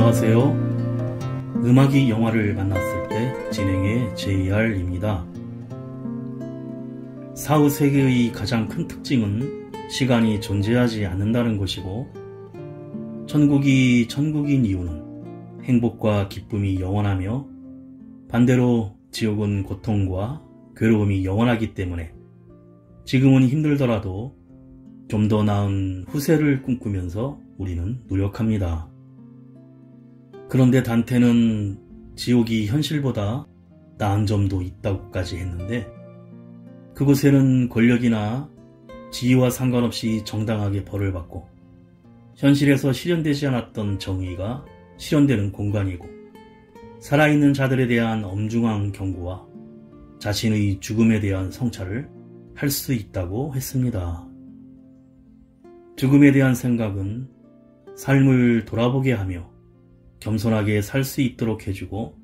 안녕하세요. 음악이 영화를 만났을 때 진행의 JR입니다. 사후세계의 가장 큰 특징은 시간이 존재하지 않는다는 것이고, 천국이 천국인 이유는 행복과 기쁨이 영원하며, 반대로 지옥은 고통과 괴로움이 영원하기 때문에 지금은 힘들더라도 좀 더 나은 후세를 꿈꾸면서 우리는 노력합니다. 그런데 단테는 지옥이 현실보다 나은 점도 있다고까지 했는데, 그곳에는 권력이나 지위와 상관없이 정당하게 벌을 받고 현실에서 실현되지 않았던 정의가 실현되는 공간이고, 살아있는 자들에 대한 엄중한 경고와 자신의 죽음에 대한 성찰을 할 수 있다고 했습니다. 죽음에 대한 생각은 삶을 돌아보게 하며 겸손하게 살 수 있도록 해주고,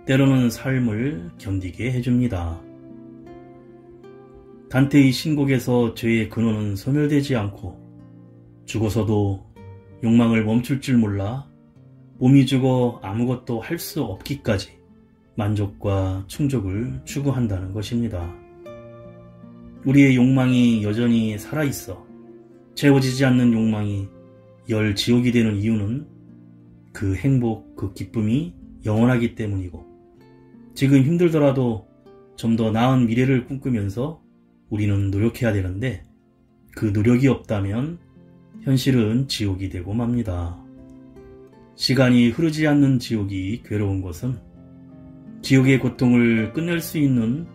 때로는 삶을 견디게 해줍니다. 단테의 신곡에서 죄의 근원은 소멸되지 않고, 죽어서도 욕망을 멈출 줄 몰라 몸이 죽어 아무것도 할 수 없기까지 만족과 충족을 추구한다는 것입니다. 우리의 욕망이 여전히 살아있어 채워지지 않는 욕망이 열 지옥이 되는 이유는 그 행복, 그 기쁨이 영원하기 때문이고, 지금 힘들더라도 좀 더 나은 미래를 꿈꾸면서 우리는 노력해야 되는데, 그 노력이 없다면 현실은 지옥이 되고 맙니다. 시간이 흐르지 않는 지옥이 괴로운 것은 지옥의 고통을 끝낼 수 있는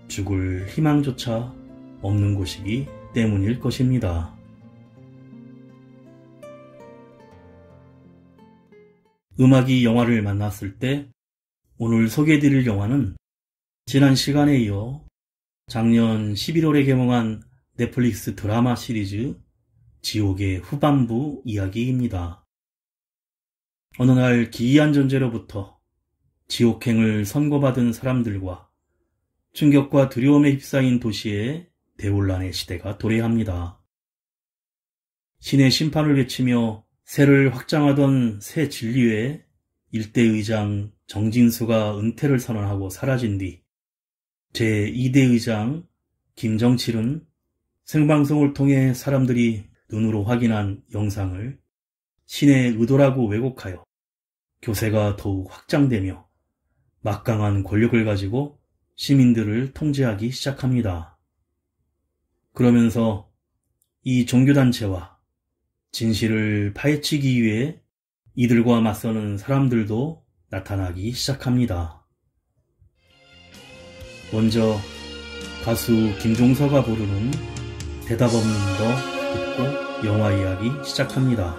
죽을 희망조차 없는 곳이기 때문일 것입니다. 음악이 영화를 만났을 때 오늘 소개해드릴 영화는 지난 시간에 이어 작년 11월에 개봉한 넷플릭스 드라마 시리즈 지옥의 후반부 이야기입니다. 어느 날 기이한 존재로부터 지옥행을 선고받은 사람들과 충격과 두려움에 휩싸인 도시에 대혼란의 시대가 도래합니다. 신의 심판을 외치며 세를 확장하던 새 진리회 1대 의장 정진수가 은퇴를 선언하고 사라진 뒤 제2대 의장 김정칠은 생방송을 통해 사람들이 눈으로 확인한 영상을 신의 의도라고 왜곡하여 교세가 더욱 확장되며 막강한 권력을 가지고 시민들을 통제하기 시작합니다. 그러면서 이 종교단체와 진실을 파헤치기 위해 이들과 맞서는 사람들도 나타나기 시작합니다. 먼저 가수 김종서가 부르는 대답 없는 너 듣고 영화 이야기 시작합니다.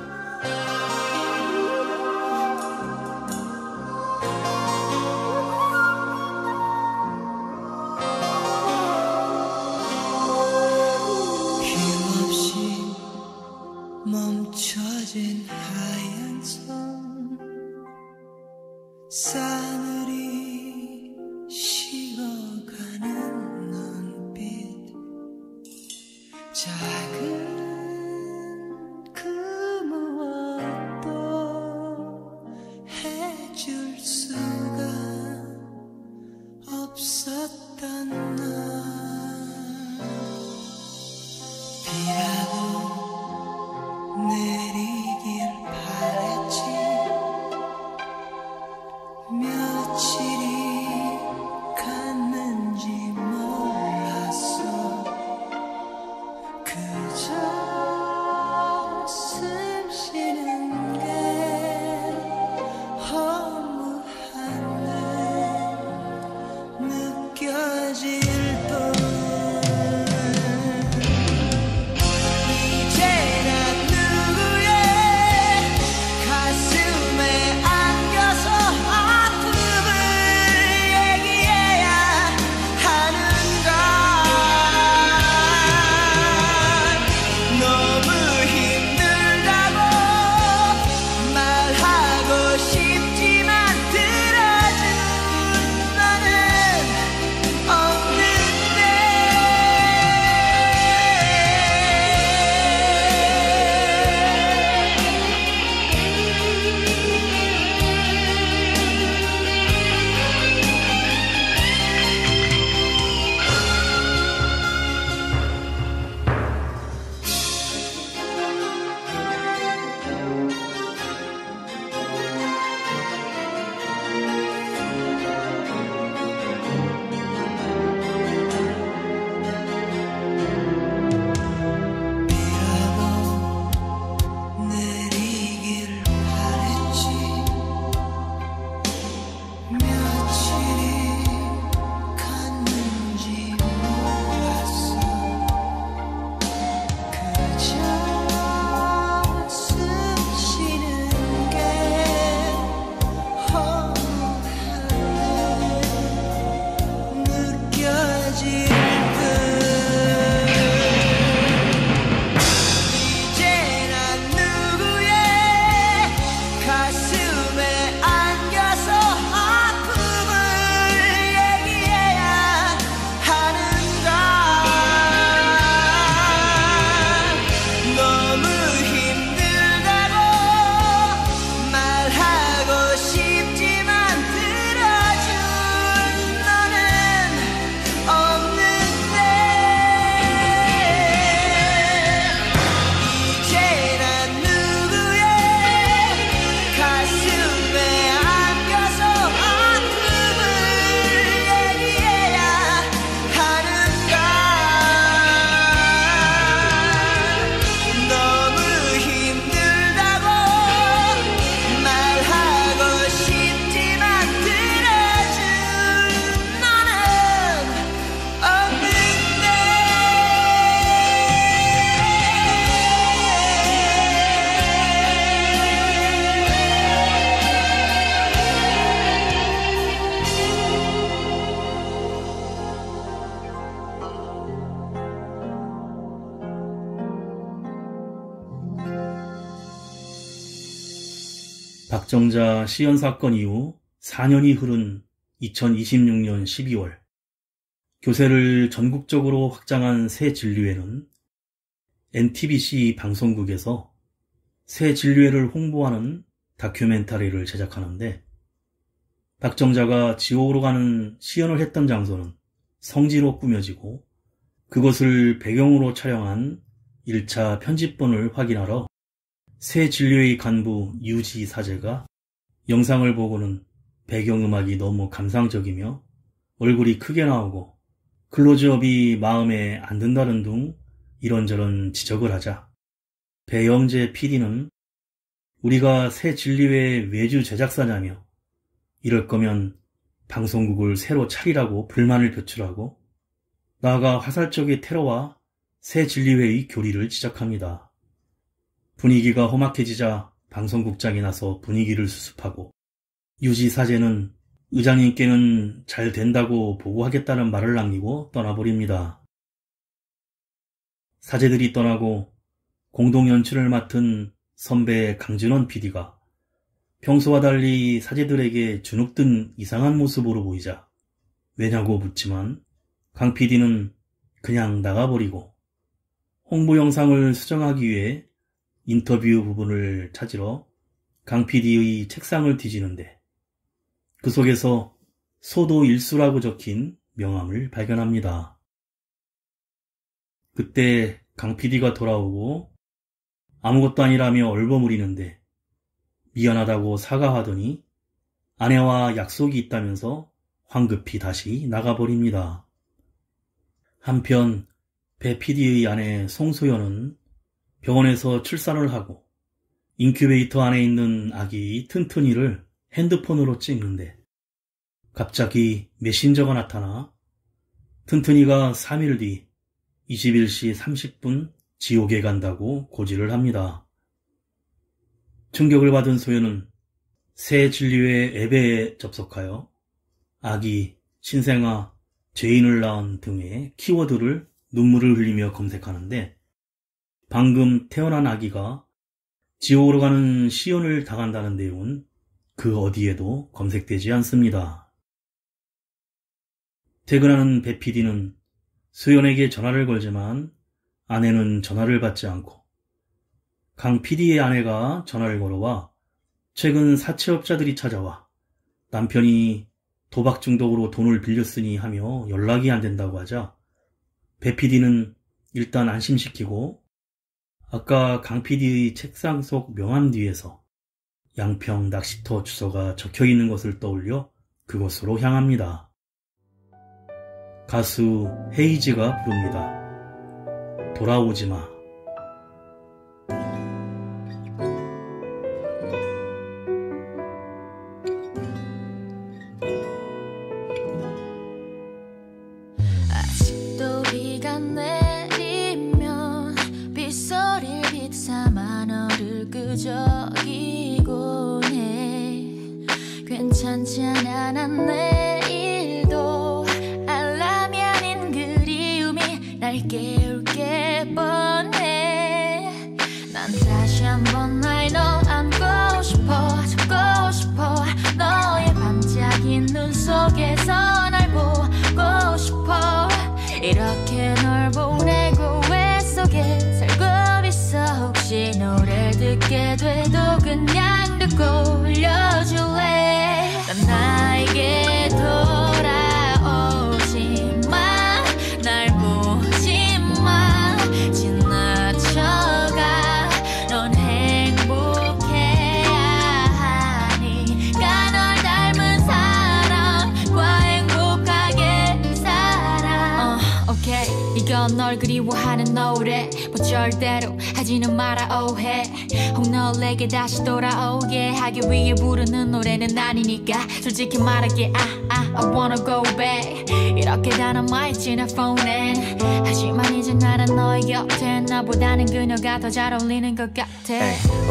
멈춰진 하얀 손, 싸늘히 식어가는 눈빛, 작은 그 무엇도 해줄 수가 없었던 날, 비라도 내리길 바랬지. 며칠이 갔는지 몰랐어. 그저 숨 쉬는 게 허무한 날 느껴질 뿐. 박정자 시연 사건 이후 4년이 흐른 2026년 12월, 교세를 전국적으로 확장한 새진리회는 NTBC 방송국에서 새진리회를 홍보하는 다큐멘터리를 제작하는데, 박정자가 지옥으로 가는 시연을 했던 장소는 성지로 꾸며지고 그것을 배경으로 촬영한 1차 편집본을 확인하러 새진리회의 간부 유지 사제가 영상을 보고는 배경음악이 너무 감상적이며 얼굴이 크게 나오고 클로즈업이 마음에 안 든다는 둥 이런저런 지적을 하자 배영재 PD는 우리가 새진리회 외주 제작사냐며 이럴 거면 방송국을 새로 차리라고 불만을 표출하고 나아가 화살적의 테러와 새진리회의 교리를 지적합니다. 분위기가 험악해지자 방송국장이 나서 분위기를 수습하고 유지 사제는 의장님께는 잘 된다고 보고하겠다는 말을 남기고 떠나버립니다. 사제들이 떠나고 공동 연출을 맡은 선배 강진원 PD가 평소와 달리 사제들에게 주눅든 이상한 모습으로 보이자 왜냐고 묻지만 강 PD는 그냥 나가버리고 홍보 영상을 수정하기 위해 인터뷰 부분을 찾으러 강 PD의 책상을 뒤지는데 그 속에서 소도 일수라고 적힌 명함을 발견합니다. 그때 강 PD가 돌아오고 아무것도 아니라며 얼버무리는데 미안하다고 사과하더니 아내와 약속이 있다면서 황급히 다시 나가버립니다. 한편 배 PD의 아내 송소연은 병원에서 출산을 하고 인큐베이터 안에 있는 아기 튼튼이를 핸드폰으로 찍는데 갑자기 메신저가 나타나 튼튼이가 3일 뒤 21시 30분 지옥에 간다고 고지를 합니다. 충격을 받은 소연은 새진리회 앱에 접속하여 아기, 신생아, 죄인을 낳은 등의 키워드를 눈물을 흘리며 검색하는데 방금 태어난 아기가 지옥으로 가는 시연을 당한다는 내용은 그 어디에도 검색되지 않습니다. 퇴근하는 배 PD는 소연에게 전화를 걸지만 아내는 전화를 받지 않고 강 PD의 아내가 전화를 걸어와 최근 사채업자들이 찾아와 남편이 도박 중독으로 돈을 빌렸으니 하며 연락이 안 된다고 하자 배 PD는 일단 안심시키고 아까 강 PD의 책상 속 명함 뒤에서 양평 낚시터 주소가 적혀있는 것을 떠올려 그곳으로 향합니다. 가수 헤이즈가 부릅니다. 돌아오지마. 아직도 비가 내리면 빗소리를 빗삼아 너를 끄적이곤 해. 괜찮지 않아 난 내일도 알람이 아닌 그리움이 날 깨울 게 뻔해. 난 다시 한번 날 너 안고 싶어 잡고 싶어 너의 반짝인 눈 속에서 날 보고 싶어. 이렇게 널 보내고 왜 속에 살고 있어. 혹시 노래 듣게 돼도 그냥 듣고 흘려줄래. 난 나에게 돌아오지 마. 날 보지 마. 지나쳐가. 넌 행복해야 하니까 널 닮은 사람과 행복하게 살아. 오케이 이건 널 그리워하는 노래. 뭐 절대로 하지는 마라 오해. 혹 널 내게 다시 돌아오게 하기 위해 부르는 노래는 아니니까 솔직히 말할게. I wanna go back. 이렇게 다 남아있지 내 폰엔. 하지만 이제 나는 너의 곁에 나보다는 그녀가 더 잘 어울리는 것 같아.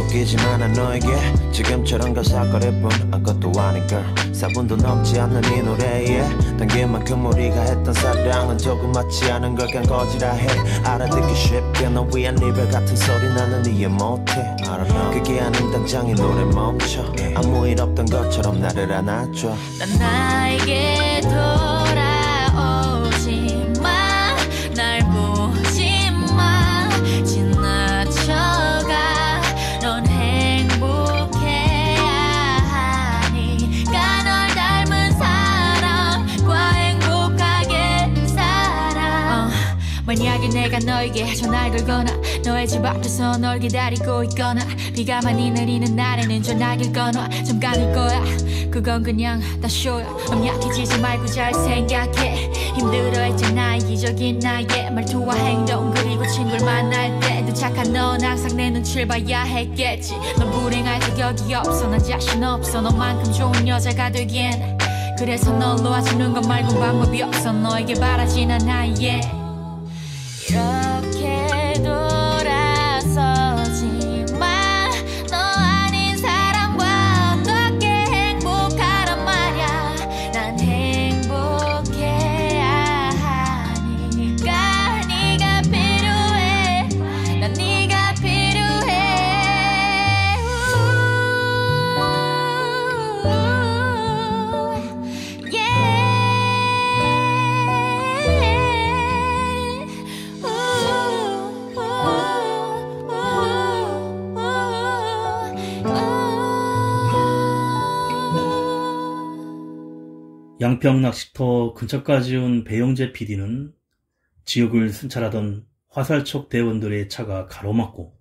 웃기지만 난 너에게 지금처럼 가사거릴 뿐 아무것도 아닌 걸. 4분도 넘지 않는 이 노래에 당긴 만큼 우리가 했던 사랑은 조금 맞지 않은 걸 그냥 거지라 해. 알아듣기 쉽게 너 위한 리벨 같은 소리 나는 이해 못해. 그게 아닌 당장에 노래 멈춰. 아무 일 없던 것처럼 나를 안아줘. 난 나에게 돌아오지 마. 날 보지 마. 지나쳐가. 넌 행복해야 하니까 널 닮은 사람과 행복하게 살아. 만약에 내가 너에게 전화를 거나 너의 집 앞에서 널 기다리고 있거나 비가 많이 내리는 날에는 전화기를 꺼놔. 잠깐일 거야. 그건 그냥 다 쇼야. 맘 약해지지 말고 잘 생각해. 힘들어했잖아 이기적인 나의 말투와 행동 그리고 친구를 만날 때도 착한 넌 항상 내 눈치를 봐야 했겠지. 넌 불행할 자격이 없어. 난 자신 없어. 너만큼 좋은 여자가 되기엔. 그래서 널 놓아주는 것 말고 방법이 없어. 너에게 바라진 않아 yeah. 이렇게 돌아서지 마. 너 아닌 사람과 어떻게 행복하란 말야. 난 행복해야 하니까 네가 필요해. 난 네가 필요해. 양평 낚시터 근처까지 온 배영재 PD는 지역을 순찰하던 화살촉 대원들의 차가 가로막고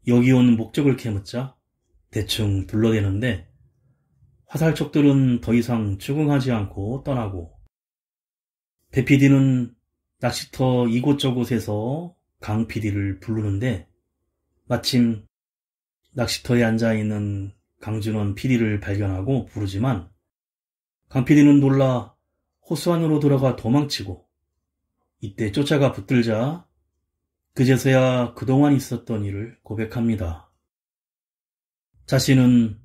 여기 온 목적을 캐묻자 대충 둘러대는데 화살촉들은 더 이상 추궁하지 않고 떠나고 배 PD는 낚시터 이곳저곳에서 강 PD를 부르는데 마침 낚시터에 앉아있는 강준원 PD를 발견하고 부르지만 강 PD는 놀라 호수 안으로 들어가 도망치고 이때 쫓아가 붙들자 그제서야 그동안 있었던 일을 고백합니다. 자신은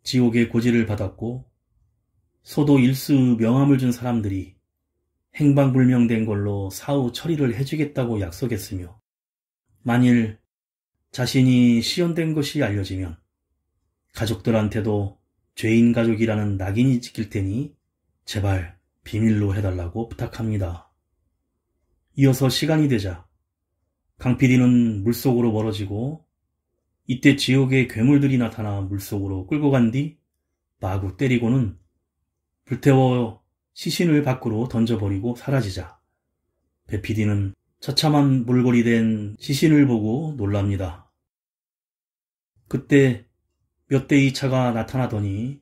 지옥의 고지를 받았고 소도 일수 명함을 준 사람들이 행방불명된 걸로 사후 처리를 해주겠다고 약속했으며 만일 자신이 시연된 것이 알려지면 가족들한테도 죄인 가족이라는 낙인이 찍힐 테니 제발 비밀로 해달라고 부탁합니다. 이어서 시간이 되자 강 PD는 물속으로 멀어지고 이때 지옥의 괴물들이 나타나 물속으로 끌고 간 뒤 마구 때리고는 불태워 시신을 밖으로 던져버리고 사라지자 배 PD는 처참한 몰골이 된 시신을 보고 놀랍니다. 그때 몇 대의 차가 나타나더니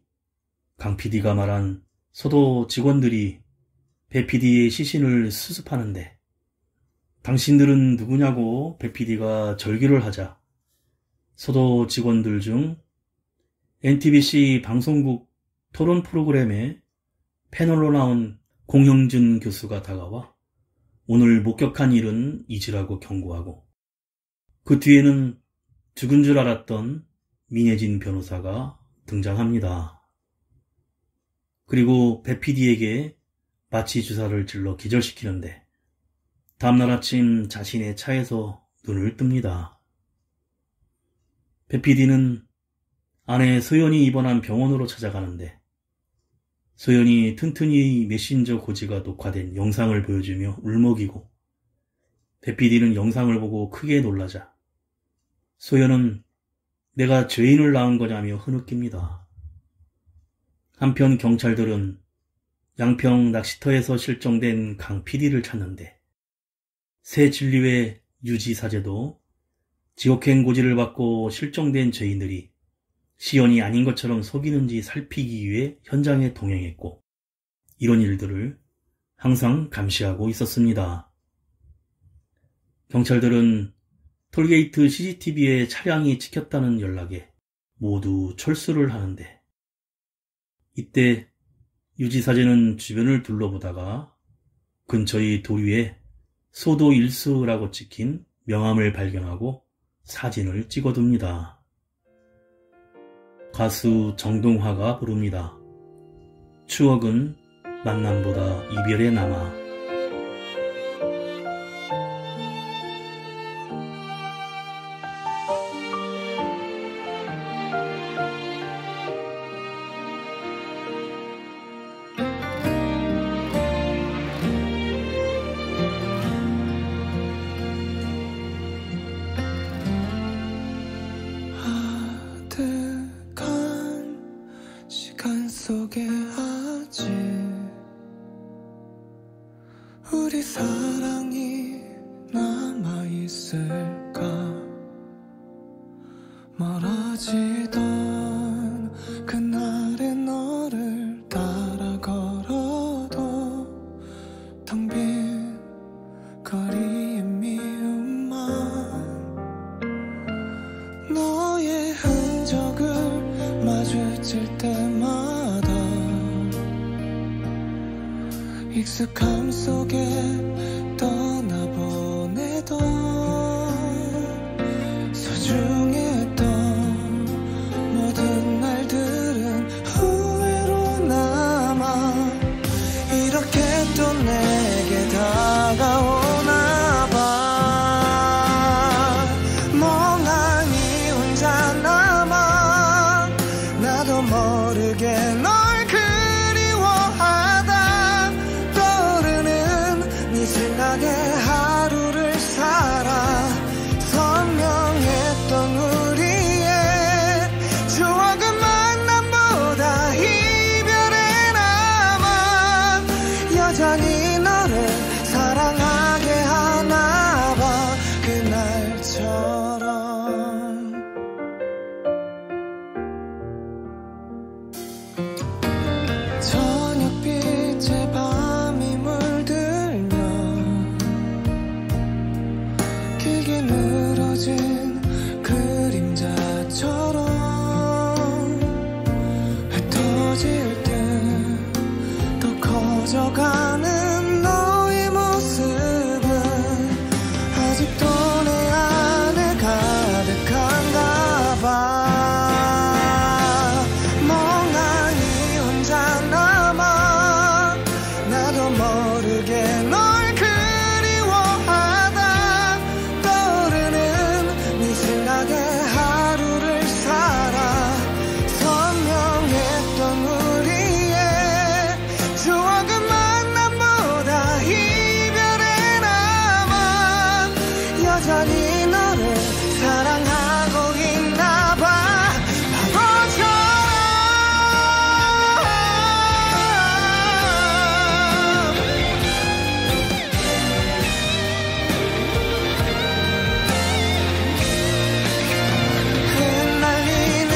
강 PD가 말한 소도 직원들이 배 PD의 시신을 수습하는데 당신들은 누구냐고 배 PD가 절규를 하자 소도 직원들 중 NTBC 방송국 토론 프로그램에 패널로 나온 공형준 교수가 다가와 오늘 목격한 일은 잊으라고 경고하고 그 뒤에는 죽은 줄 알았던 민혜진 변호사가 등장합니다. 그리고 배 PD에게 마취 주사를 질러 기절시키는데 다음날 아침 자신의 차에서 눈을 뜹니다. 배 PD는 아내 소연이 입원한 병원으로 찾아가는데 소연이 튼튼히 메신저 고지가 녹화된 영상을 보여주며 울먹이고 배 PD는 영상을 보고 크게 놀라자 소연은 내가 죄인을 낳은 거냐며 흐느낍니다. 한편 경찰들은 양평 낚시터에서 실종된 강 PD를 찾는데 새 진리회 유지사제도 지옥행 고지를 받고 실종된 죄인들이 시연이 아닌 것처럼 속이는지 살피기 위해 현장에 동행했고 이런 일들을 항상 감시하고 있었습니다. 경찰들은 톨게이트 CCTV에 차량이 찍혔다는 연락에 모두 철수를 하는데 이때 유지사제는 주변을 둘러보다가 근처의 돌 위에 소도 일수라고 찍힌 명함을 발견하고 사진을 찍어둡니다. 가수 정동화가 부릅니다. 추억은 만남보다 이별에 남아. 속에 아직 우리 사랑이 남아있을까. 멀어지던 그날의 너를 따라 걸어도 텅 빈 거리의 미움만 너의 흔적을 마주칠 때마다 익숙함 속에 떠나보내던 소중했던 모든 날들은 후회로 남아. 이렇게 또 내게 다가오나 봐. 멍하니 혼자 남아. 나도 모르게 널 그리워하다. 떠오르는 네 생각에 하루를 살아. 선명했던 우리의 추억은 만남보다 이별에 남아. 여전히 너를 사랑하게 하나 봐. 그날처럼. 저녁빛에 밤이 물들면 길게 늘어진 그림자처럼 흩어질 듯 더 커져가는 너의 모습은 아직도 내 안에 가득한가 봐. 멍하니 혼자 남아. 나도 모르게 널 그리워하다. 떠오르는 네 생각에 하루를 살아. 선명했던 우리의 추억은 만남보다 이별에 남아. 여전히 너를 사랑하고 있나 봐. 흩날리는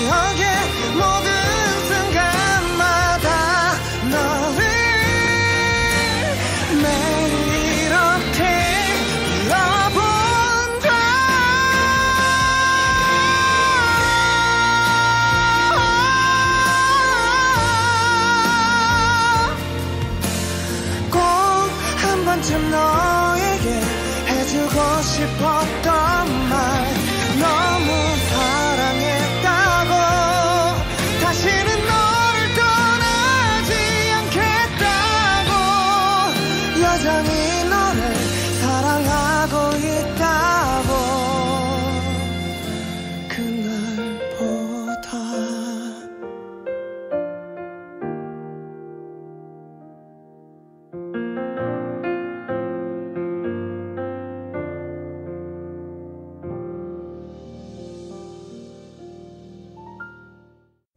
기억의 모든 순간마다 너를 매일 이렇게 불러본다. 꼭 한 번쯤 너에게 해주고 싶었던 말. 너무 사랑했다고. 다시는 너를 떠나지 않겠다고. 여전히 너를 사랑하고 있다고. 그날보다.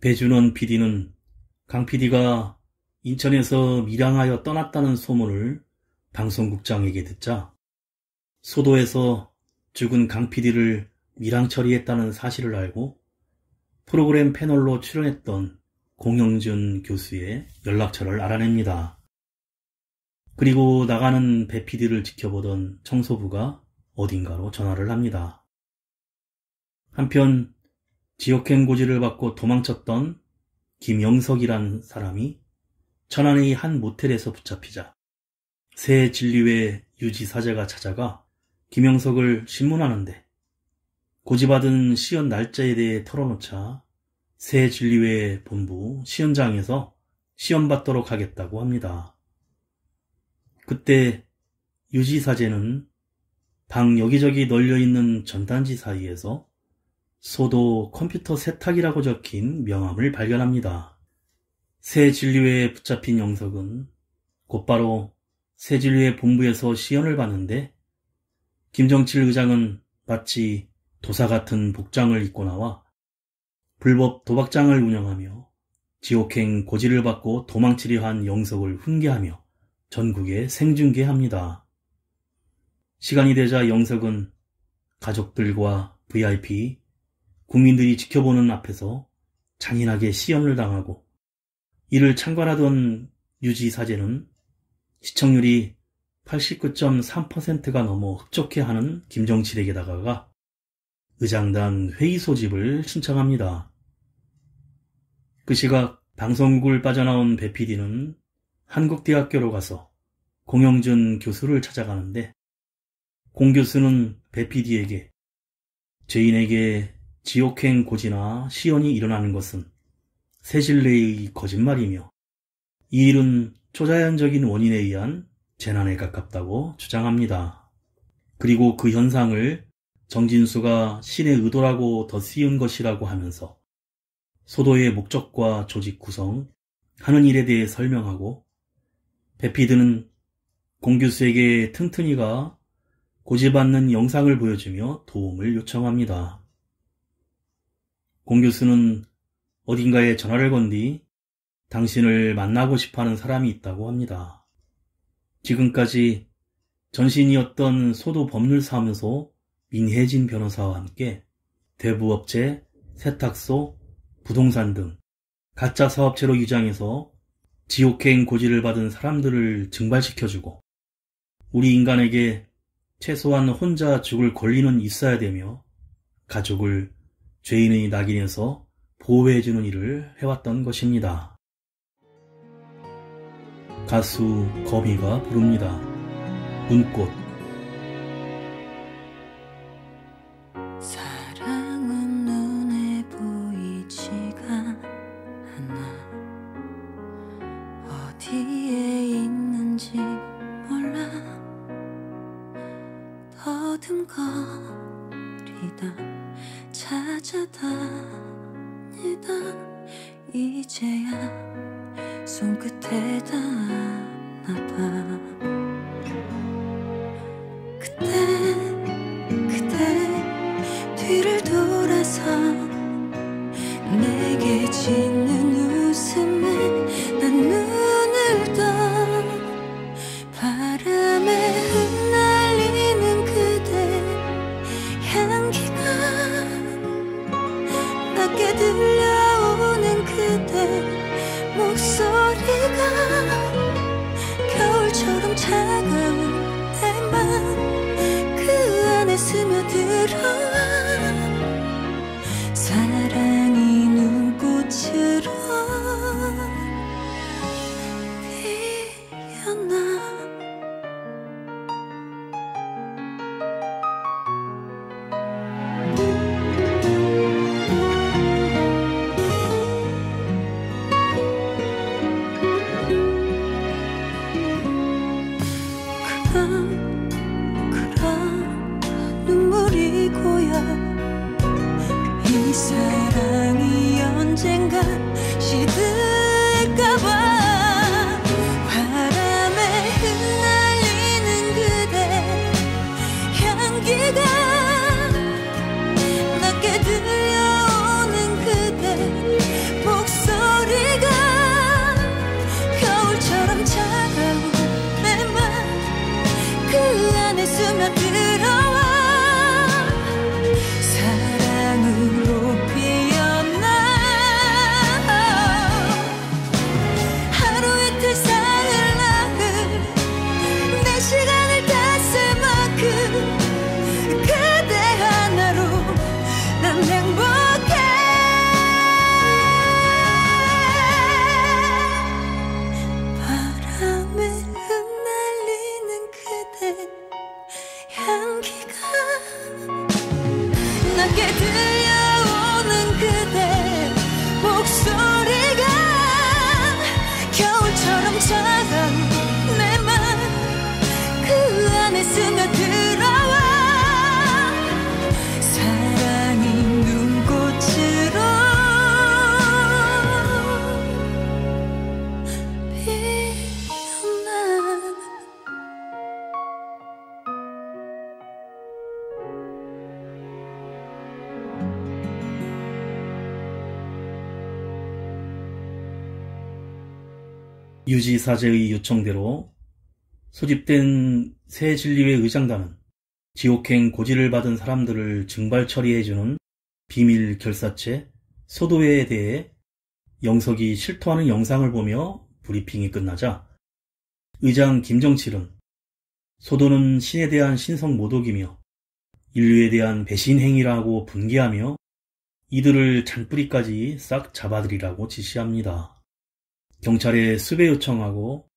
배준원 PD는 강 PD가 인천에서 밀양하여 떠났다는 소문을 방송국장에게 듣자 소도에서 죽은 강 PD를 밀양 처리했다는 사실을 알고 프로그램 패널로 출연했던 공영준 교수의 연락처를 알아냅니다. 그리고 나가는 배 PD를 지켜보던 청소부가 어딘가로 전화를 합니다. 한편 지역행 고지를 받고 도망쳤던 김영석이라는 사람이 천안의 한 모텔에서 붙잡히자 새 진리회 유지사제가 찾아가 김영석을 신문하는데 고지받은 시연 날짜에 대해 털어놓자 새 진리회 본부 시연장에서 시연받도록 하겠다고 합니다. 그때 유지사제는 방 여기저기 널려있는 전단지 사이에서 소도 컴퓨터 세탁이라고 적힌 명함을 발견합니다. 새 진리회에 붙잡힌 영석은 곧바로 새 진리회 본부에서 시연을 받는데 김정칠 의장은 마치 도사 같은 복장을 입고 나와 불법 도박장을 운영하며 지옥행 고지를 받고 도망치려 한 영석을 훈계하며 전국에 생중계합니다. 시간이 되자 영석은 가족들과 VIP, 국민들이 지켜보는 앞에서 잔인하게 시연을 당하고, 이를 참관하던 유지 사제는 시청률이 89.3%가 넘어 흡족해하는 김정칠에게 다가가 의장단 회의 소집을 신청합니다. 그 시각 방송국을 빠져나온 배 PD는 한국대학교로 가서 공영준 교수를 찾아가는데, 공 교수는 배 PD에게 죄인에게 지옥행 고지나 시연이 일어나는 것은 세실내의 거짓말이며 이 일은 초자연적인 원인에 의한 재난에 가깝다고 주장합니다. 그리고 그 현상을 정진수가 신의 의도라고 덧씌운 것이라고 하면서 소도의 목적과 조직 구성, 하는 일에 대해 설명하고, 배피드는 공 교수에게 튼튼이가 고지받는 영상을 보여주며 도움을 요청합니다. 공 교수는 어딘가에 전화를 건 뒤 당신을 만나고 싶어하는 사람이 있다고 합니다. 지금까지 전신이었던 소도법률사무소 민혜진 변호사와 함께 대부업체, 세탁소, 부동산 등 가짜 사업체로 위장해서 지옥행 고지를 받은 사람들을 증발시켜주고, 우리 인간에게 최소한 혼자 죽을 권리는 있어야 되며 가족을 죄인의 낙인에서 보호해주는 일을 해왔던 것입니다. 가수 거미가 부릅니다. 눈꽃. 사랑은 눈에 보이지가 않아. 어디에 있는지 몰라. 더듬거리다 찾아다니다 이제야 손끝에 닿나봐. 그때 뒤를 돌아서 내게 짓는 웃음에 난 눈을 떠. 바람에 흩날리는 그대 향기가 낮게 들려오는 그대 목소리가 겨울처럼 차가운 내 맘 그 안에 스며들어와. 사랑이 눈꽃으로 피어나. 그럼 눈물이 고여. 이 사랑이 언젠가 시들까봐. 바람에 흩날리는 그대 향기가 낮게 들려오는 그대 목소리가 겨울처럼 차가운 내 맘 그 안에 스며들어와. 사랑으로 피어나. 하루 이틀 사흘 나흘 내 시간을 다 쓸 만큼 그대 하나로 난 행복해. 바람에 흩날리는 그대 향기가 낮게 들려오는 그대 목소리가 겨울처럼 차가운 내 맘 그 안에 스며들어와. 사랑이 눈꽃으로 피어나. 유지사제의 요청대로 소집된 새 진리회 의장단은 지옥행 고지를 받은 사람들을 증발 처리해주는 비밀 결사체 소도회에 대해 영석이 실토하는 영상을 보며 브리핑이 끝나자 의장 김정칠은 소도는 신에 대한 신성 모독이며 인류에 대한 배신 행위라고 분개하며 이들을 잔뿌리까지 싹 잡아들이라고 지시합니다. 경찰에 수배 요청하고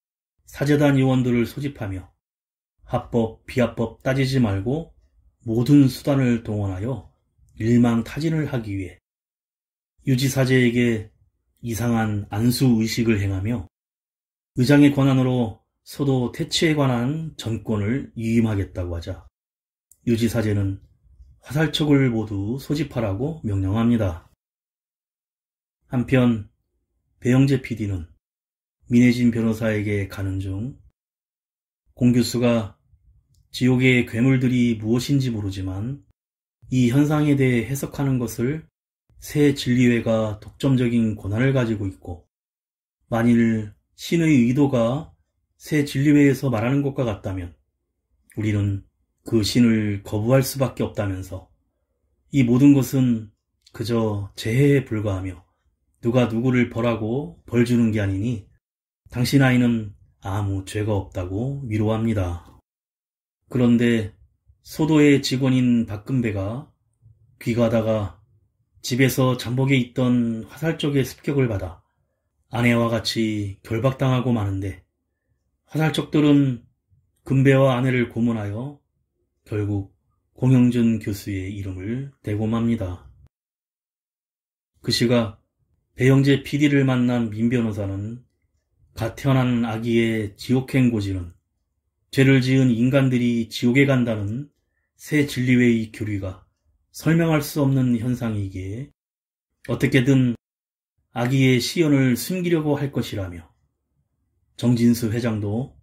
사제단 요원들을 소집하며 합법, 비합법 따지지 말고 모든 수단을 동원하여 일망타진을 하기 위해 유지사제에게 이상한 안수의식을 행하며 의장의 권한으로 소도 퇴치에 관한 전권을 위임하겠다고 하자 유지사제는 화살촉을 모두 소집하라고 명령합니다. 한편 배영재 PD는 민혜진 변호사에게 가는 중 공교수가 지옥의 괴물들이 무엇인지 모르지만 이 현상에 대해 해석하는 것을 새 진리회가 독점적인 권한을 가지고 있고 만일 신의 의도가 새 진리회에서 말하는 것과 같다면 우리는 그 신을 거부할 수밖에 없다면서 이 모든 것은 그저 재해에 불과하며 누가 누구를 벌하고 벌 주는 게 아니니 당신 아이는 아무 죄가 없다고 위로합니다. 그런데 소도의 직원인 박금배가 귀가하다가 집에서 잠복에 있던 화살촉의 습격을 받아 아내와 같이 결박당하고 마는데 화살촉들은 금배와 아내를 고문하여 결국 공영준 교수의 이름을 대곰합니다. 그 시각 배영재 PD를 만난 민 변호사는 갓 태어난 아기의 지옥행 고지는 죄를 지은 인간들이 지옥에 간다는 새 진리회의 교리가 설명할 수 없는 현상이기에 어떻게든 아기의 시연을 숨기려고 할 것이라며 정진수 회장도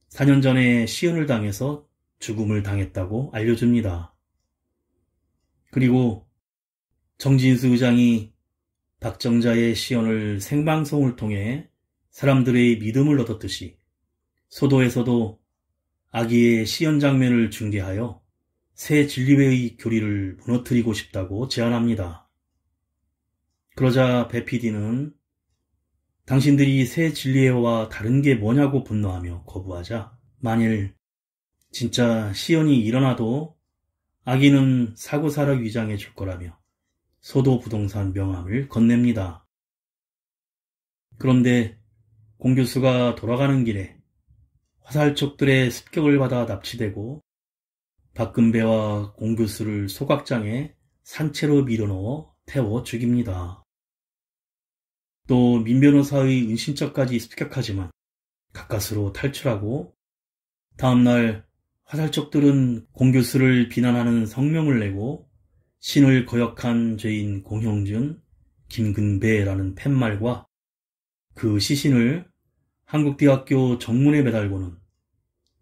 4년 전에 시연을 당해서 죽음을 당했다고 알려줍니다. 그리고 정진수 의장이 박정자의 시연을 생방송을 통해 사람들의 믿음을 얻었듯이 소도에서도 아기의 시연 장면을 중계하여 새 진리회의 교리를 무너뜨리고 싶다고 제안합니다. 그러자 배 PD는 당신들이 새 진리회와 다른 게 뭐냐고 분노하며 거부하자 만일 진짜 시연이 일어나도 아기는 사고사락 위장해 줄 거라며 소도부동산 명함을 건넵니다. 그런데 공 교수가 돌아가는 길에 화살촉들의 습격을 받아 납치되고 박금배와 공 교수를 소각장에 산채로 밀어넣어 태워 죽입니다. 또 민 변호사의 은신처까지 습격하지만 가까스로 탈출하고 다음날 화살촉들은 공 교수를 비난하는 성명을 내고 신을 거역한 죄인 공형준, 김근배라는 팻말과 그 시신을 한국대학교 정문에 매달고는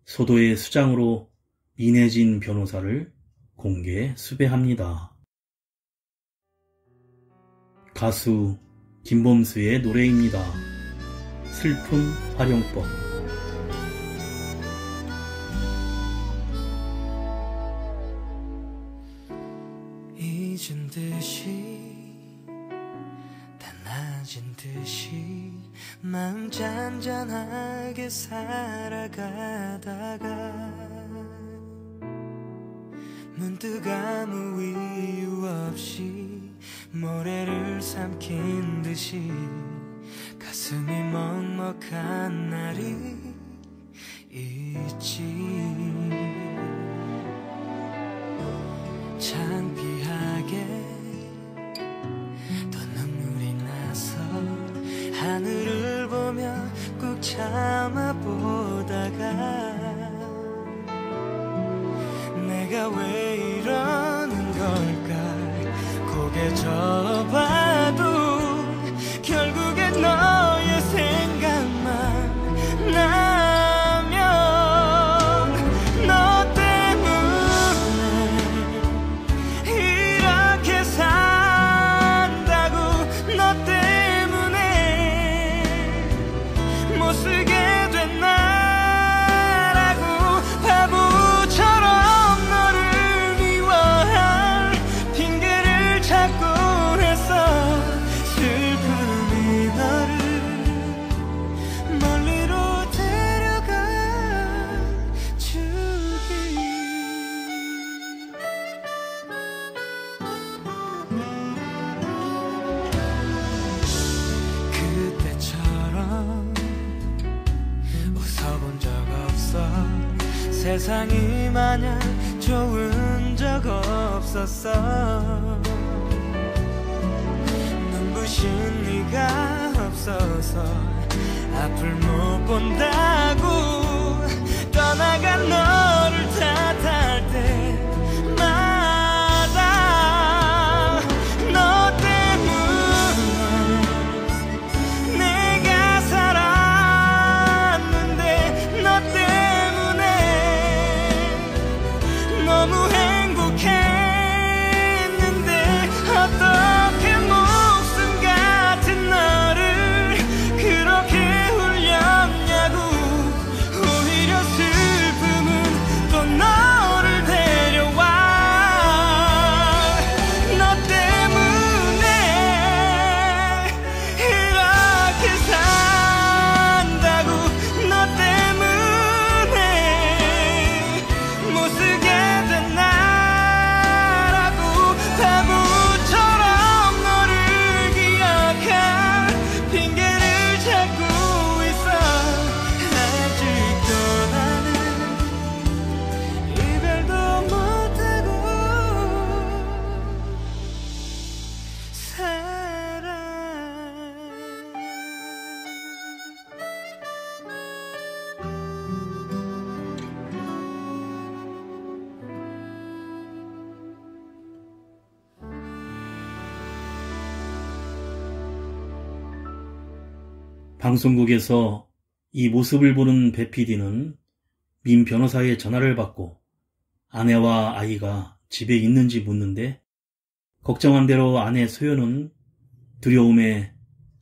소도의 수장으로 민혜진 변호사를 공개 수배합니다. 가수 김범수의 노래입니다. 슬픔 활용법. 잊은 듯이 다 낮은 듯이 마음 잔잔하게 살아가다가 문득 아무 이유 없이 모래를 삼킨 듯이 가슴이 먹먹한 날이 있지. 창피하게 또 눈물이 나서 하늘을 보며 꾹 참아보다가 내가 왜 이러는 걸까 고개 져봐도 결국엔 너의 생각만 나면 너 때문에 이렇게 산다고 너 때문에 못쓰게 세상이 마냥 좋은 적 없었어. 눈부신 네가 없어서 앞을 못 본다고 떠나간 너를 탓할 때마다 너 때문에 내가 살았는데 너 때문에 너무 행복했는데 어떻게 목숨 같은 너를 그렇게 울렸냐고. 오히려 슬픔은 또 너를 데려와. 너 때문에 이렇게 산다고. 너 때문에 못 쓰게 된 나라고. 바보처럼 너를 기억한 핑계를 찾고 있어. 아직도 나는 이별도 못하고 살아. 방송국에서 이 모습을 보는 배 PD는 민 변호사의 전화를 받고 아내와 아이가 집에 있는지 묻는데 걱정한 대로 아내 소연은 두려움에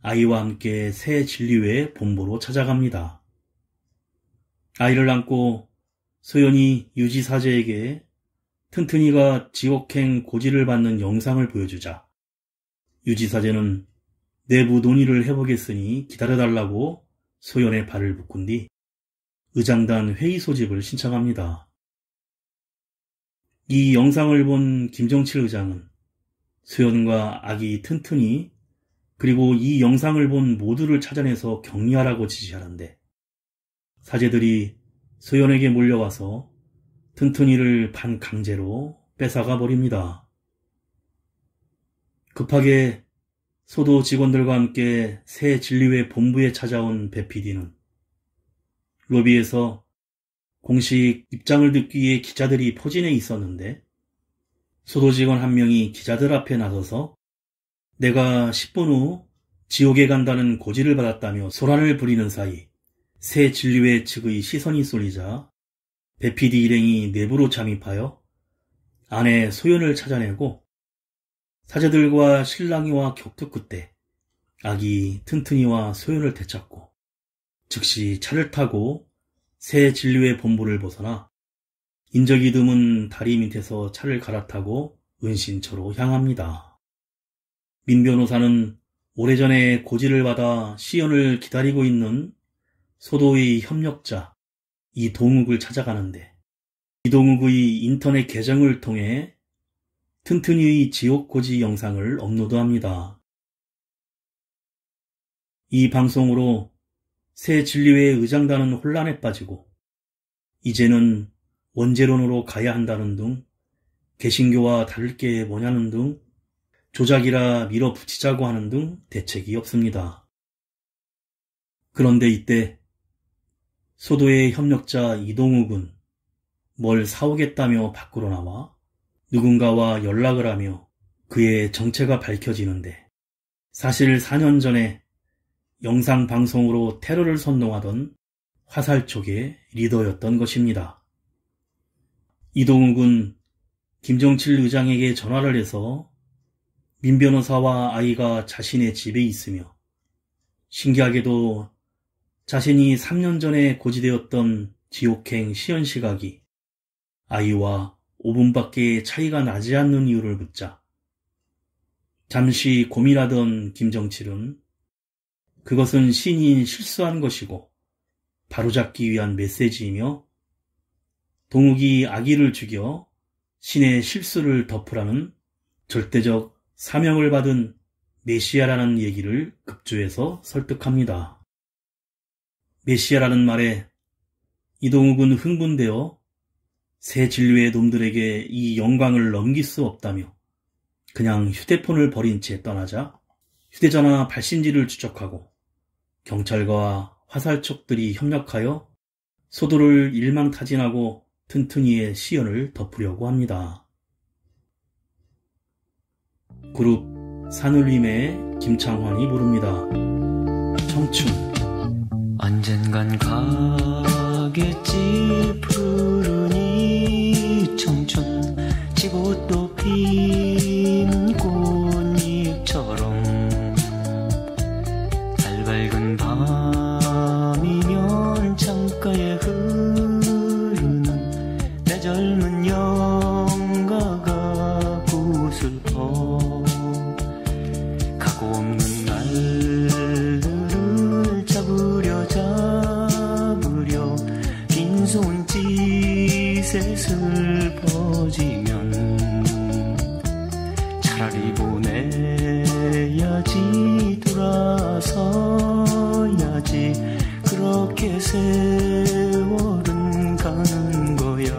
아이와 함께 새 진리회 본부로 찾아갑니다. 아이를 안고 소연이 유지사제에게 튼튼이가 지옥행 고지를 받는 영상을 보여주자 유지사제는 내부 논의를 해보겠으니 기다려달라고 소연의 발을 묶은 뒤 의장단 회의 소집을 신청합니다. 이 영상을 본 김정칠 의장은 소연과 아기 튼튼이 그리고 이 영상을 본 모두를 찾아내서 격리하라고 지시하는데 사제들이 소연에게 몰려와서 튼튼이를 반강제로 뺏어가 버립니다. 급하게 소도 직원들과 함께 새 진리회 본부에 찾아온 배 PD는 로비에서 공식 입장을 듣기 위해 기자들이 포진해 있었는데 소도 직원 한 명이 기자들 앞에 나서서 내가 10분 후 지옥에 간다는 고지를 받았다며 소란을 부리는 사이 새 진리회 측의 시선이 쏠리자 배 PD 일행이 내부로 잠입하여 아내 소연을 찾아내고 사제들과 신랑이와 격투 끝에 아기 튼튼이와 소연을 되찾고 즉시 차를 타고 새 진리회 본부를 벗어나 인적이 드문 다리 밑에서 차를 갈아타고 은신처로 향합니다. 민 변호사는 오래전에 고지를 받아 시연을 기다리고 있는 소도의 협력자 이동욱을 찾아가는데 이동욱의 인터넷 계정을 통해 튼튼이의 지옥고지 영상을 업로드합니다. 이 방송으로 새 진리회 의장단은 혼란에 빠지고 이제는 원재론으로 가야 한다는 등 개신교와 다를 게 뭐냐는 등 조작이라 밀어붙이자고 하는 등 대책이 없습니다. 그런데 이때 소도의 협력자 이동욱은 뭘 사오겠다며 밖으로 나와 누군가와 연락을 하며 그의 정체가 밝혀지는데 사실 4년 전에 영상 방송으로 테러를 선동하던 화살 쪽의 리더였던 것입니다. 이동욱은 김정칠 의장에게 전화를 해서 민 변호사와 아이가 자신의 집에 있으며 신기하게도 자신이 3년 전에 고지되었던 지옥행 시연 시각이 아이와 5분밖에 차이가 나지 않는 이유를 묻자 잠시 고민하던 김정칠은 그것은 신이 실수한 것이고 바로잡기 위한 메시지이며 동욱이 아기를 죽여 신의 실수를 덮으라는 절대적 사명을 받은 메시아라는 얘기를 급조해서 설득합니다. 메시아라는 말에 이동욱은 흥분되어 새 진료의 놈들에게 이 영광을 넘길 수 없다며 그냥 휴대폰을 버린 채 떠나자 휴대전화 발신지를 추적하고 경찰과 화살촉들이 협력하여 소도를 일망타진하고 튼튼이의 시연을 덮으려고 합니다. 그룹 산울림의 김창환이 부릅니다. 청춘. 언젠간 가겠지 푸른 이 청춘 지고 또 피는 꽃잎처럼 달 밝은 밤이면 창가에 흐르는 내 젊은 영가 가고 슬퍼 가고 없는 날들을 잡으려 빈손짓에 슬퍼지면 차라리 보내야지 돌아서야지 그렇게 세월은 가는 거야.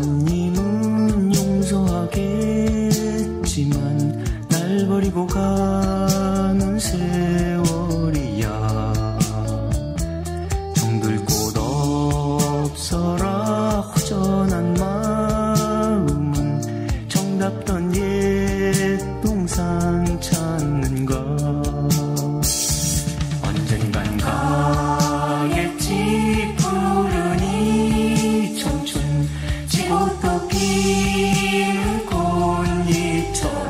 하나님은 용서하겠지만 날 버리고 가는 세월이야. 정들 곳 없어라 허전한 마음은 정답던 옛 동산 찾는 것. 언젠간 가겠지 푸른 이 청춘 지고 또 피는 꽃잎처럼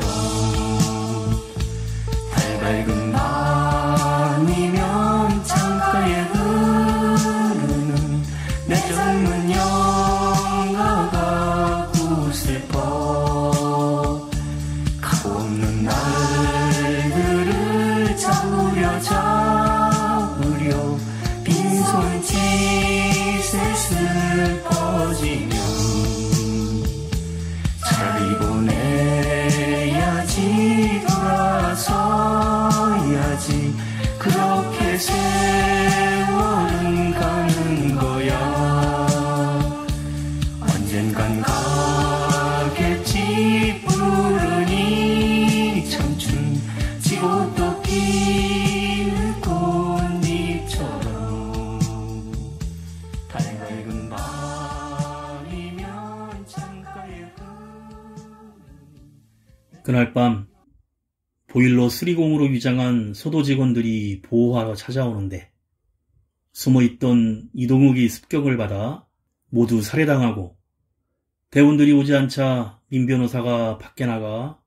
달 밝은 밤이면 창가에 흐르는 내 젊은 영가가 슬퍼 가고 없는 날들을 잡으려 빈손짓에 슬퍼지면 차라리 보내야지 돌아서야지 그렇게 세월은 가는 거야. 언젠간 가겠지 푸른 이 청춘 지고 또 피는 꽃잎처럼 달 밝은 밤이면 창가에 그날 밤 보일러 수리공으로 위장한 소도 직원들이 보호하러 찾아오는데 숨어있던 이동욱이 습격을 받아 모두 살해당하고 대원들이 오지 않자 민 변호사가 밖에 나가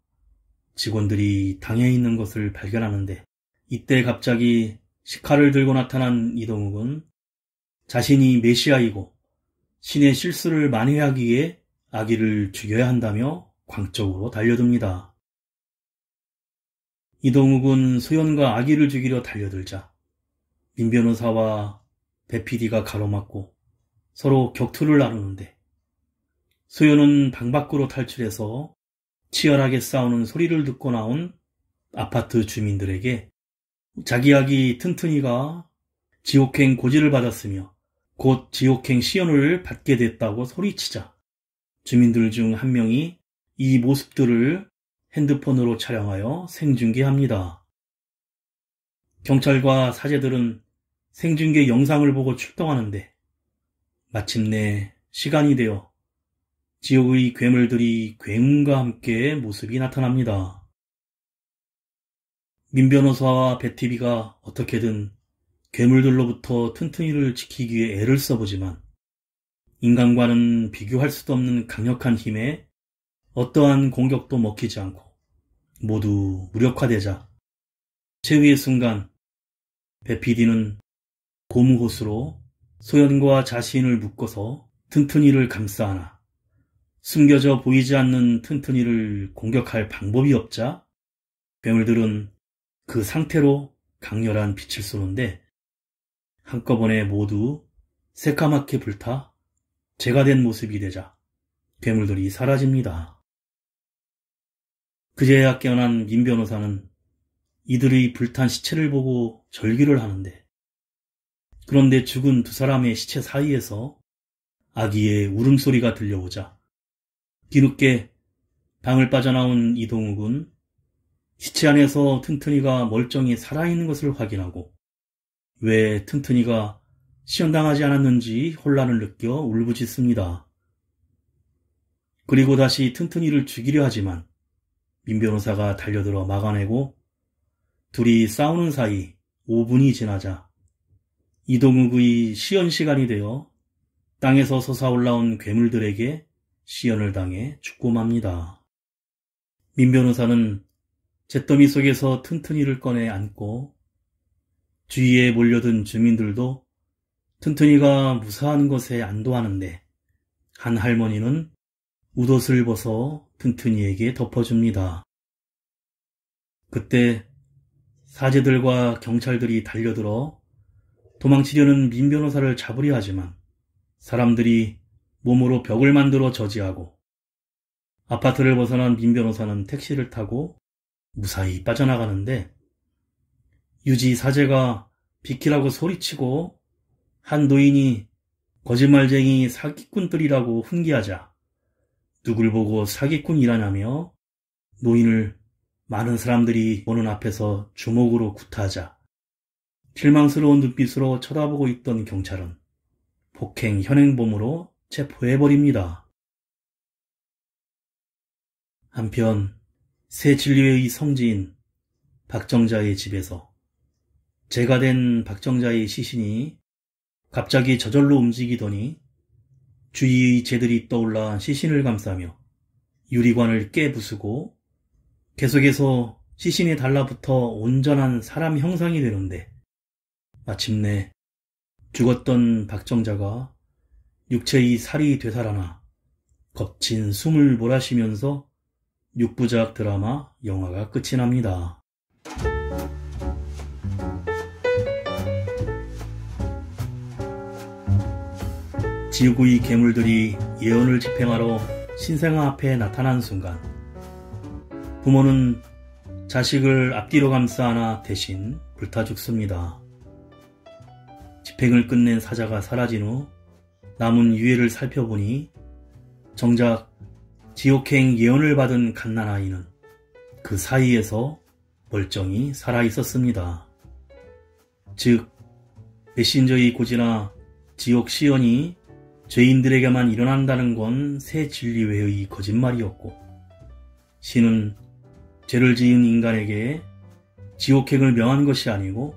직원들이 당해 있는 것을 발견하는데 이때 갑자기 시칼을 들고 나타난 이동욱은 자신이 메시아이고 신의 실수를 만회하기 위해 아기를 죽여야 한다며 광적으로 달려듭니다. 이동욱은 소연과 아기를 죽이려 달려들자 민 변호사와 배 PD가 가로막고 서로 격투를 나누는데 소연은 방 밖으로 탈출해서 치열하게 싸우는 소리를 듣고 나온 아파트 주민들에게 자기 아기 튼튼이가 지옥행 고지를 받았으며 곧 지옥행 시연을 받게 됐다고 소리치자 주민들 중 한 명이 이 모습들을 핸드폰으로 촬영하여 생중계합니다. 경찰과 사제들은 생중계 영상을 보고 출동하는데 마침내 시간이 되어 지옥의 괴물들이 괴문과 함께 모습이 나타납니다. 민 변호사와 배티비가 어떻게든 괴물들로부터 튼튼이를 지키기 위해 애를 써보지만 인간과는 비교할 수도 없는 강력한 힘에 어떠한 공격도 먹히지 않고 모두 무력화되자 최후의 순간 배피디는 고무호수로 소연과 자신을 묶어서 튼튼이를 감싸 안아 숨겨져 보이지 않는 튼튼이를 공격할 방법이 없자 괴물들은 그 상태로 강렬한 빛을 쏘는데 한꺼번에 모두 새까맣게 불타 재가 된 모습이 되자 괴물들이 사라집니다. 그제야 깨어난 민 변호사는 이들의 불탄 시체를 보고 절규를 하는데 그런데 죽은 두 사람의 시체 사이에서 아기의 울음소리가 들려오자 뒤늦게 방을 빠져나온 이동욱은 시체 안에서 튼튼이가 멀쩡히 살아있는 것을 확인하고 왜 튼튼이가 시연당하지 않았는지 혼란을 느껴 울부짖습니다. 그리고 다시 튼튼이를 죽이려 하지만 민 변호사가 달려들어 막아내고 둘이 싸우는 사이 5분이 지나자 이동욱의 시연 시간이 되어 땅에서 솟아올라온 괴물들에게 시연을 당해 죽고 맙니다. 민 변호사는 잿더미 속에서 튼튼이를 꺼내 안고 주위에 몰려든 주민들도 튼튼이가 무사한 것에 안도하는데 한 할머니는 웃옷을 벗어 튼튼이에게 덮어줍니다. 그때 사제들과 경찰들이 달려들어 도망치려는 민 변호사를 잡으려 하지만 사람들이 몸으로 벽을 만들어 저지하고 아파트를 벗어난 민 변호사는 택시를 타고 무사히 빠져나가는데 유지 사제가 비키라고 소리치고 한 노인이 거짓말쟁이 사기꾼들이라고 훈계하자 누굴 보고 사기꾼이라냐며 노인을 많은 사람들이 보는 앞에서 주먹으로 구타하자 실망스러운 눈빛으로 쳐다보고 있던 경찰은 폭행 현행범으로 체포해버립니다. 한편 새 진료의 성지인 박정자의 집에서 재가 된 박정자의 시신이 갑자기 저절로 움직이더니 주위의 재들이 떠올라 시신을 감싸며 유리관을 깨부수고 계속해서 시신에 달라붙어 온전한 사람 형상이 되는데 마침내 죽었던 박정자가 육체의 살이 되살아나 거친 숨을 몰아쉬면서 6부작 드라마 영화가 끝이 납니다. 지구의 괴물들이 예언을 집행하러 신생아 앞에 나타난 순간 부모는 자식을 앞뒤로 감싸 안아 대신 불타 죽습니다. 집행을 끝낸 사자가 사라진 후 남은 유해를 살펴보니 정작 지옥행 예언을 받은 갓난아이는 그 사이에서 멀쩡히 살아있었습니다. 즉 메신저의 고지나 지옥 시연이 죄인들에게만 일어난다는 건 새 진리회의 거짓말이었고 신은 죄를 지은 인간에게 지옥행을 명한 것이 아니고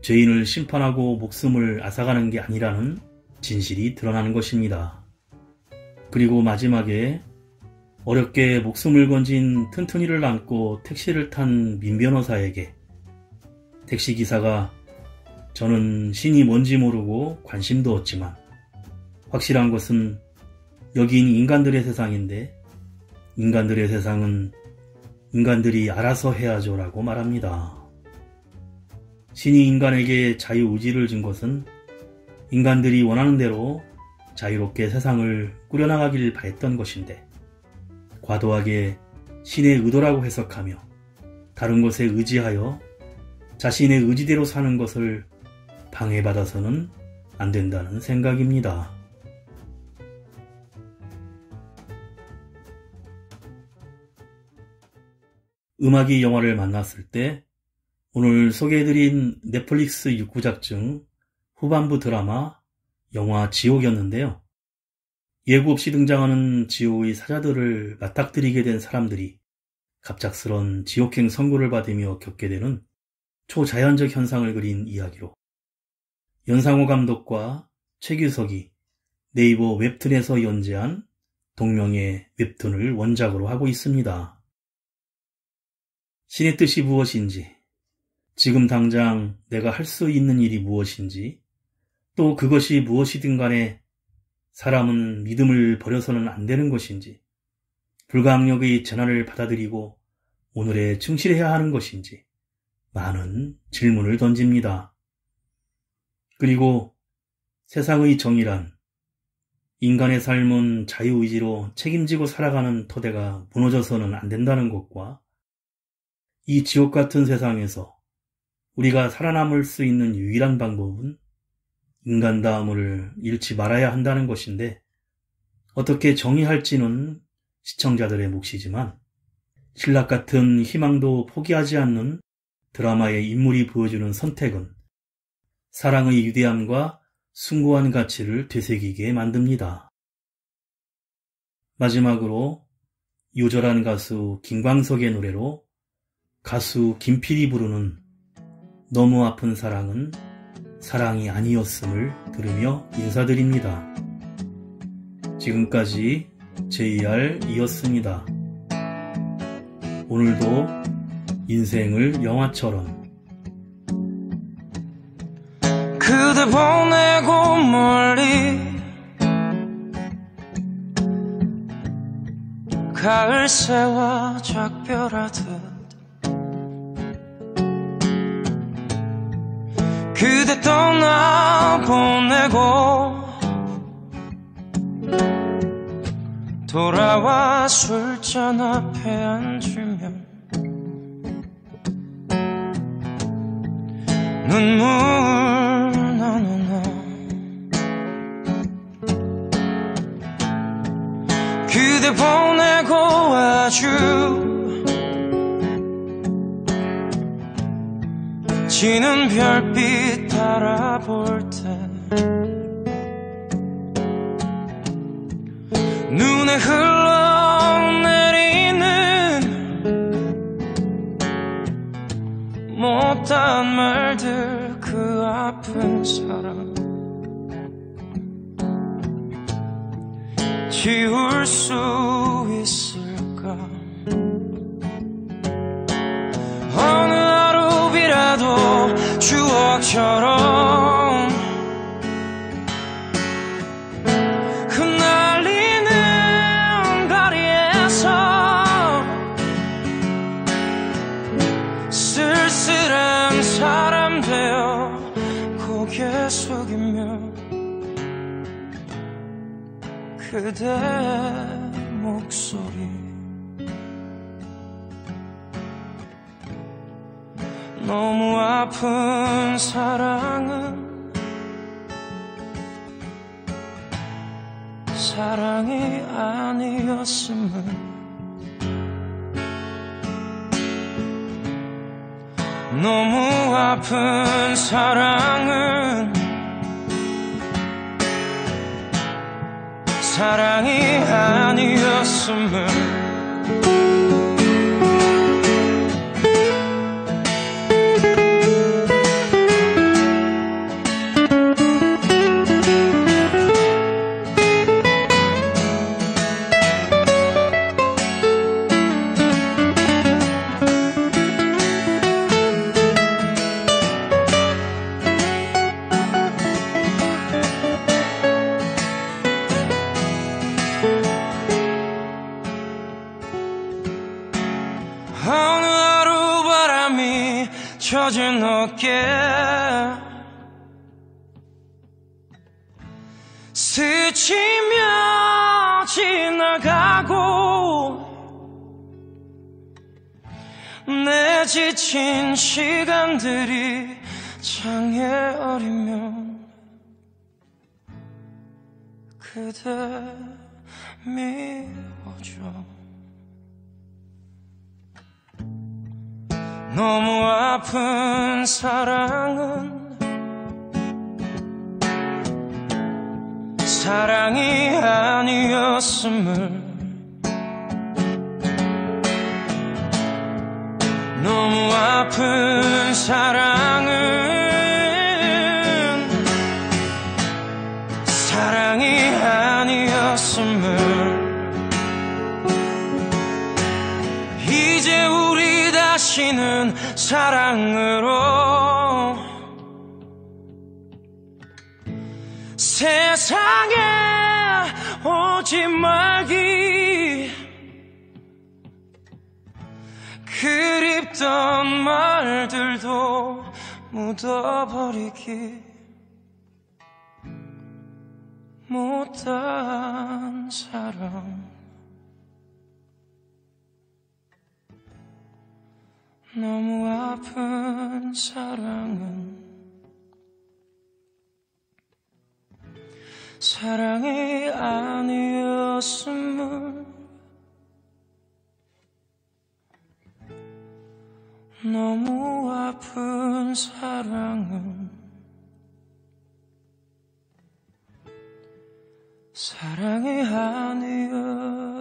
죄인을 심판하고 목숨을 앗아가는 게 아니라는 진실이 드러나는 것입니다. 그리고 마지막에 어렵게 목숨을 건진 튼튼이를 안고 택시를 탄 민 변호사에게 택시기사가 저는 신이 뭔지 모르고 관심도 없지만 확실한 것은 여긴 인간들의 세상인데 인간들의 세상은 인간들이 알아서 해야죠 라고 말합니다. 신이 인간에게 자유의지를 준 것은 인간들이 원하는 대로 자유롭게 세상을 꾸려나가길 바랬던 것인데 과도하게 신의 의도라고 해석하며 다른 것에 의지하여 자신의 의지대로 사는 것을 방해받아서는 안 된다는 생각입니다. 음악이 영화를 만났을 때 오늘 소개해드린 넷플릭스 6부작 중 후반부 드라마 영화 지옥이었는데요. 예고 없이 등장하는 지옥의 사자들을 맞닥뜨리게 된 사람들이 갑작스런 지옥행 선고를 받으며 겪게 되는 초자연적 현상을 그린 이야기로 연상호 감독과 최규석이 네이버 웹툰에서 연재한 동명의 웹툰을 원작으로 하고 있습니다. 신의 뜻이 무엇인지, 지금 당장 내가 할 수 있는 일이 무엇인지, 또 그것이 무엇이든 간에 사람은 믿음을 버려서는 안 되는 것인지, 불가항력의 재난을 받아들이고 오늘에 충실해야 하는 것인지 많은 질문을 던집니다. 그리고 세상의 정의란 인간의 삶은 자유의지로 책임지고 살아가는 토대가 무너져서는 안 된다는 것과 이 지옥 같은 세상에서 우리가 살아남을 수 있는 유일한 방법은 인간다움을 잃지 말아야 한다는 것인데, 어떻게 정의할지는 시청자들의 몫이지만 신락 같은 희망도 포기하지 않는 드라마의 인물이 보여주는 선택은 사랑의 위대함과 숭고한 가치를 되새기게 만듭니다. 마지막으로 요절한 가수 김광석의 노래로 가수 김필이 부르는 너무 아픈 사랑은 사랑이 아니었음을 들으며 인사드립니다. 지금까지 JR이었습니다. 오늘도 인생을 영화처럼 그대 보내고 멀리 가을새와 작별하듯 그대 떠나보내고 돌아와 술잔 앞에 앉으면 눈물 나누나 그대 보내고 아주 지는 별빛 바라볼 때 눈에 흘러내리는 못한 말들 그 아픈 사랑 지울 수 있을까 어느 하루비라도 추억처럼 흩날리는 거리에서 쓸쓸한 사람 되어 고개 숙이며 그대 목소리 너무 아픈 사랑은 사랑이 아니었음을 너무 아픈 사랑은 사랑이 아니었음을 어느 하루 바람이 젖은 어깨 스치며 지나가고 내 지친 시간들이 창에 어리면 그대 미워져 너무 아픈 사랑은 사랑이 아니었음을 사랑으로 세상에 오지 말기 그립던 말들도 묻어버리기 못한 사랑 너무 아픈 사랑은 사랑이 아니었음을 너무 아픈 사랑은 사랑이 아니었음을